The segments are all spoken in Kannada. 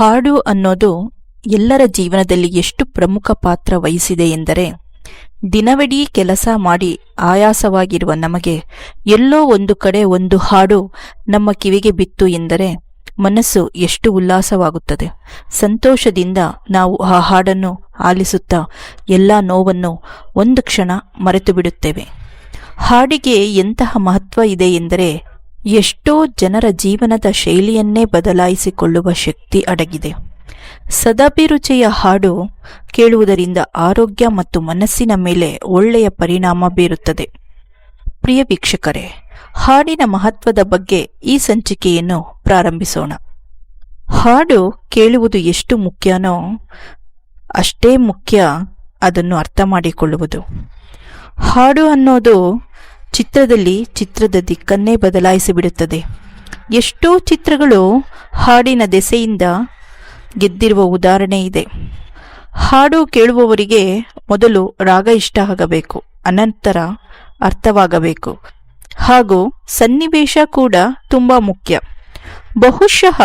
ಹಾಡು ಅನ್ನೋದು ಎಲ್ಲರ ಜೀವನದಲ್ಲಿ ಎಷ್ಟು ಪ್ರಮುಖ ಪಾತ್ರ ವಹಿಸಿದೆ ಎಂದರೆ, ದಿನವಿಡೀ ಕೆಲಸ ಮಾಡಿ ಆಯಾಸವಾಗಿರುವ ನಮಗೆ ಎಲ್ಲೋ ಒಂದು ಕಡೆ ಒಂದು ಹಾಡು ನಮ್ಮ ಕಿವಿಗೆ ಬಿತ್ತು ಎಂದರೆ ಮನಸ್ಸು ಎಷ್ಟು ಉಲ್ಲಾಸವಾಗುತ್ತದೆ. ಸಂತೋಷದಿಂದ ನಾವು ಆ ಹಾಡನ್ನು ಆಲಿಸುತ್ತಾ ಎಲ್ಲ ನೋವನ್ನು ಒಂದು ಕ್ಷಣ ಮರೆತು ಬಿಡುತ್ತೇವೆ. ಹಾಡಿಗೆ ಎಂತಹ ಮಹತ್ವ ಇದೆ ಎಂದರೆ, ಎಷ್ಟೋ ಜನರ ಜೀವನದ ಶೈಲಿಯನ್ನೇ ಬದಲಾಯಿಸಿಕೊಳ್ಳುವ ಶಕ್ತಿ ಅಡಗಿದೆ. ಸದಾಭಿರುಚಿಯ ಹಾಡು ಕೇಳುವುದರಿಂದ ಆರೋಗ್ಯ ಮತ್ತು ಮನಸ್ಸಿನ ಮೇಲೆ ಒಳ್ಳೆಯ ಪರಿಣಾಮ ಬೀರುತ್ತದೆ. ಪ್ರಿಯ ವೀಕ್ಷಕರೇ, ಹಾಡಿನ ಮಹತ್ವದ ಬಗ್ಗೆ ಈ ಸಂಚಿಕೆಯನ್ನು ಪ್ರಾರಂಭಿಸೋಣ. ಹಾಡು ಕೇಳುವುದು ಎಷ್ಟು ಮುಖ್ಯನೋ ಅಷ್ಟೇ ಮುಖ್ಯ ಅದನ್ನು ಅರ್ಥ ಮಾಡಿಕೊಳ್ಳುವುದು. ಹಾಡು ಅನ್ನೋದು ಚಿತ್ರದ ದಿಕ್ಕನ್ನೇ ಬದಲಾಯಿಸಿಬಿಡುತ್ತದೆ. ಎಷ್ಟೋ ಚಿತ್ರಗಳು ಹಾಡಿನ ದೆಸೆಯಿಂದ ಗೆದ್ದಿರುವ ಉದಾಹರಣೆ ಇದೆ. ಹಾಡು ಕೇಳುವವರಿಗೆ ಮೊದಲು ರಾಗ ಇಷ್ಟ ಆಗಬೇಕು, ಅನಂತರ ಅರ್ಥವಾಗಬೇಕು, ಹಾಗೂ ಸನ್ನಿವೇಶ ಕೂಡ ತುಂಬ ಮುಖ್ಯ. ಬಹುಶಃ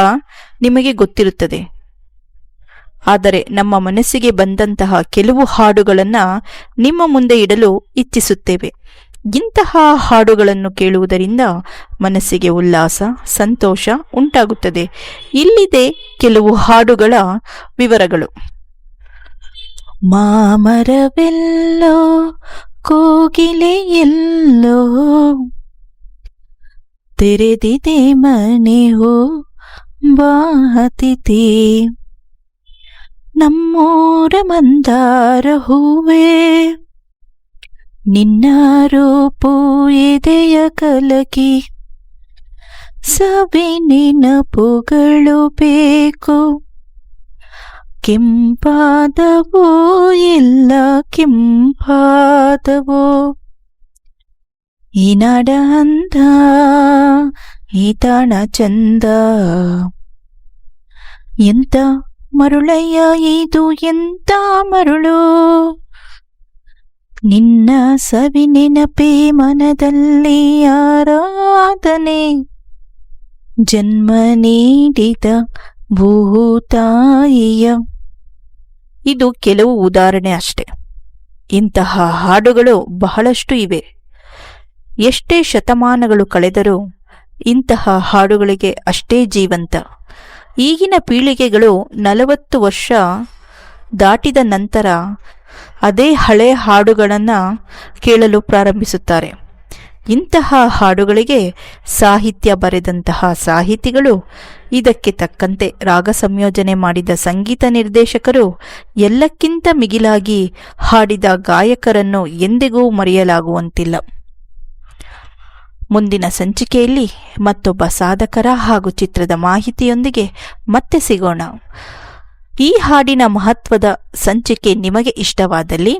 ನಿಮಗೆ ಗೊತ್ತಿರುತ್ತದೆ, ಆದರೆ ನಮ್ಮ ಮನಸ್ಸಿಗೆ ಬಂದಂತಹ ಕೆಲವು ಹಾಡುಗಳನ್ನು ನಿಮ್ಮ ಮುಂದೆ ಇಡಲು ಇಚ್ಛಿಸುತ್ತೇವೆ. ಇಂತಹ ಹಾಡುಗಳನ್ನು ಕೇಳುವುದರಿಂದ ಮನಸ್ಸಿಗೆ ಉಲ್ಲಾಸ, ಸಂತೋಷ ಉಂಟಾಗುತ್ತದೆ. ಇಲ್ಲಿದೆ ಕೆಲವು ಹಾಡುಗಳ ವಿವರಗಳು. ಮಾಮರವೆಲ್ಲೋ ಕೋಗಿಲೆಯೆಲ್ಲೋ ತೆರೆದಿದೆ ಮನೆಯೋ ಬಾಹತಿದೆ, ನಮ್ಮೂರ ಮಂದಾರ ಹೂವೇ ನಿನ್ನ ರೂಪು ಎದೆಯ ಕಲಕಿ, ಸವಿ ನೆನಪುಗಳು ಬೇಕು, ಕೆಂಪಾದವೋ ಎಲ್ಲ ಕೆಂಪಾದವೋ, ಈ ನಾಡ ಅಂದ ಈ ತಾಣ ಚಂದ, ಎಂತ ಮರುಳಯ್ಯ ಇದು ಎಂತ ಮರುಳು, ನಿನ್ನ ಸವಿ ನೆನಪೇ ಮನದಲ್ಲಿ ಆರಾಧನೆ, ಜನ್ಮ ನೀಡಿದ ಭೂತಾಯಿಯ. ಇದು ಕೆಲವು ಉದಾಹರಣೆ ಅಷ್ಟೆ. ಇಂತಹ ಹಾಡುಗಳು ಬಹಳಷ್ಟು ಇವೆ. ಎಷ್ಟೇ ಶತಮಾನಗಳು ಕಳೆದರೂ ಇಂತಹ ಹಾಡುಗಳಿಗೆ ಅಷ್ಟೇ ಜೀವಂತ. ಈಗಿನ ಪೀಳಿಗೆಗಳು 40 ವರ್ಷ ದಾಟಿದ ನಂತರ ಅದೇ ಹಳೆಯ ಹಾಡುಗಳನ್ನು ಕೇಳಲು ಪ್ರಾರಂಭಿಸುತ್ತಾರೆ. ಇಂತಹ ಹಾಡುಗಳಿಗೆ ಸಾಹಿತ್ಯ ಬರೆದಂತಹ ಸಾಹಿತಿಗಳು, ಇದಕ್ಕೆ ತಕ್ಕಂತೆ ರಾಗ ಸಂಯೋಜನೆ ಮಾಡಿದ ಸಂಗೀತ ನಿರ್ದೇಶಕರು, ಎಲ್ಲಕ್ಕಿಂತ ಮಿಗಿಲಾಗಿ ಹಾಡಿದ ಗಾಯಕರನ್ನು ಎಂದಿಗೂ ಮರೆಯಲಾಗುವಂತಿಲ್ಲ. ಮುಂದಿನ ಸಂಚಿಕೆಯಲ್ಲಿ ಮತ್ತೊಬ್ಬ ಸಾಧಕರ ಹಾಗೂ ಚಿತ್ರದ ಮಾಹಿತಿಯೊಂದಿಗೆ ಮತ್ತೆ ಸಿಗೋಣ. ಈ ಹಾಡಿನ ಮಹತ್ವದ ಸಂಚಿಕೆ ನಿಮಗೆ ಇಷ್ಟವಾದಲ್ಲಿ